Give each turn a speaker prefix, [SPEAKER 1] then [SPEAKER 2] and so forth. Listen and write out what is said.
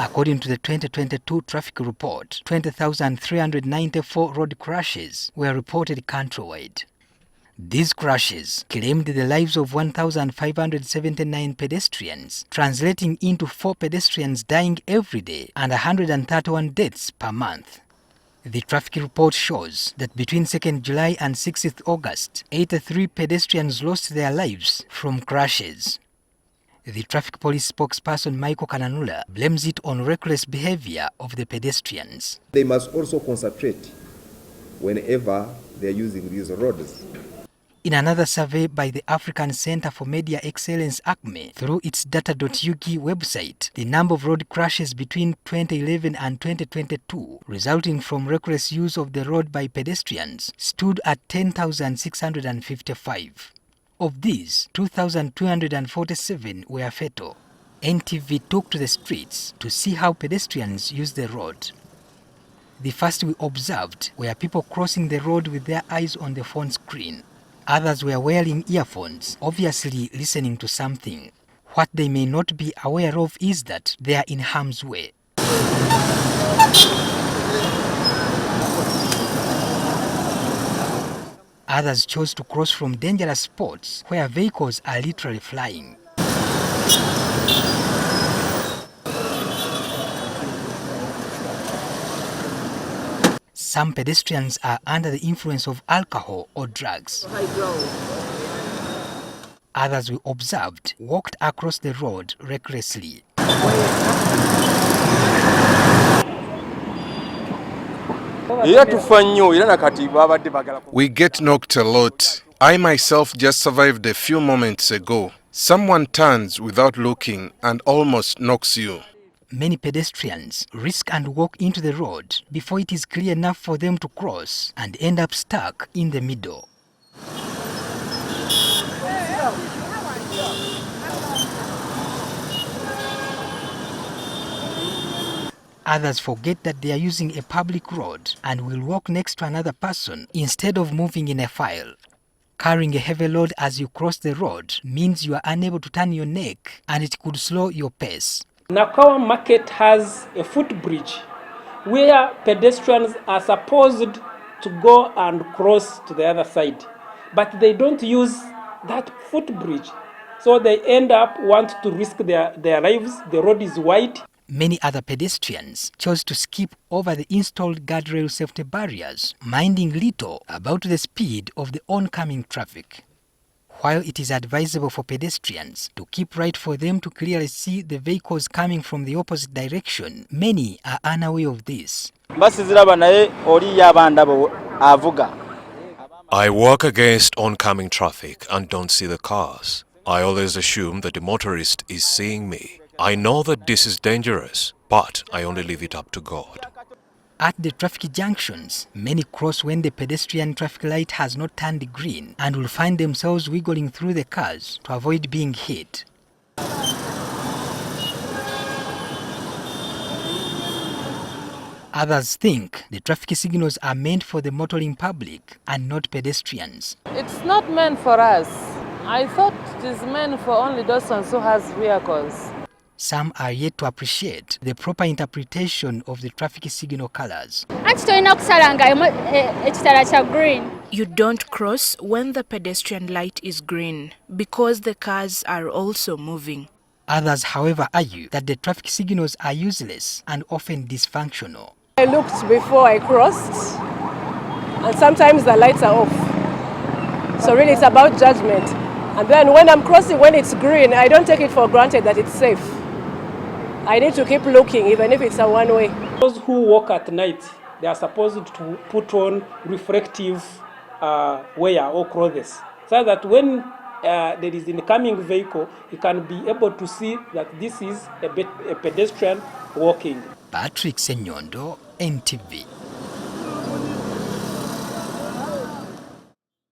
[SPEAKER 1] According to the 2022 traffic report, 20,394 road crashes were reported countrywide. These crashes claimed the lives of 1,579 pedestrians, translating into 4 pedestrians dying every day and 131 deaths per month. The traffic report shows that between 2nd July and 6th August, 83 pedestrians lost their lives from crashes. The traffic police spokesperson Michael Kananula blames it on reckless behavior of the pedestrians.
[SPEAKER 2] They must also concentrate whenever they are using these roads.
[SPEAKER 1] In another survey by the African Center for Media Excellence ACME through its data.ug website, the number of road crashes between 2011 and 2022 resulting from reckless use of the road by pedestrians stood at 10,655. Of these, 2,247 were fatal. NTV took to the streets to see how pedestrians use the road. The first we observed were people crossing the road with their eyes on the phone screen. Others were wearing earphones, obviously listening to something. What they may not be aware of is that they are in harm's way. Others chose to cross from dangerous spots where vehicles are literally flying. Some pedestrians are under the influence of alcohol or drugs. Others we observed walked across the road recklessly.
[SPEAKER 3] We get knocked a lot. I myself just survived a few moments ago. Someone turns without looking and almost knocks you.
[SPEAKER 1] Many pedestrians risk and walk into the road before it is clear enough for them to cross and end up stuck in the middle. Others forget that they are using a public road and will walk next to another person instead of moving in a file. Carrying a heavy load as you cross the road means you are unable to turn your neck and it could slow your pace.
[SPEAKER 4] Nakawa Market has a footbridge where pedestrians are supposed to go and cross to the other side, but they don't use that footbridge. So they end up want to risk their lives. The road is wide.
[SPEAKER 1] Many other pedestrians chose to skip over the installed guardrail safety barriers, minding little about the speed of the oncoming traffic. While it is advisable for pedestrians to keep right for them to clearly see the vehicles coming from the opposite direction, many are unaware of this.
[SPEAKER 5] I walk against oncoming traffic and don't see the cars. I always assume that the motorist is seeing me. I know that this is dangerous, but I only leave it up to God.
[SPEAKER 1] At the traffic junctions, many cross when the pedestrian traffic light has not turned green and will find themselves wiggling through the cars to avoid being hit. Others think the traffic signals are meant for the motoring public and not pedestrians.
[SPEAKER 6] It's not meant for us. I thought it is meant for only those ones who has vehicles.
[SPEAKER 1] Some are yet to appreciate the proper interpretation of the traffic signal colors.
[SPEAKER 7] You don't cross when the pedestrian light is green because the cars are also moving.
[SPEAKER 1] Others, however, argue that the traffic signals are useless and often dysfunctional.
[SPEAKER 6] I looked before I crossed, and sometimes the lights are off. So really it's about judgment. And then when I'm crossing, when it's green, I don't take it for granted that it's safe. I need to keep looking, even if it's a one-way.
[SPEAKER 4] Those who walk at night, they are supposed to put on reflective wear or clothes, so that when there is an incoming vehicle, you can be able to see that this is a pedestrian walking.
[SPEAKER 1] Patrick Senyondo, NTV.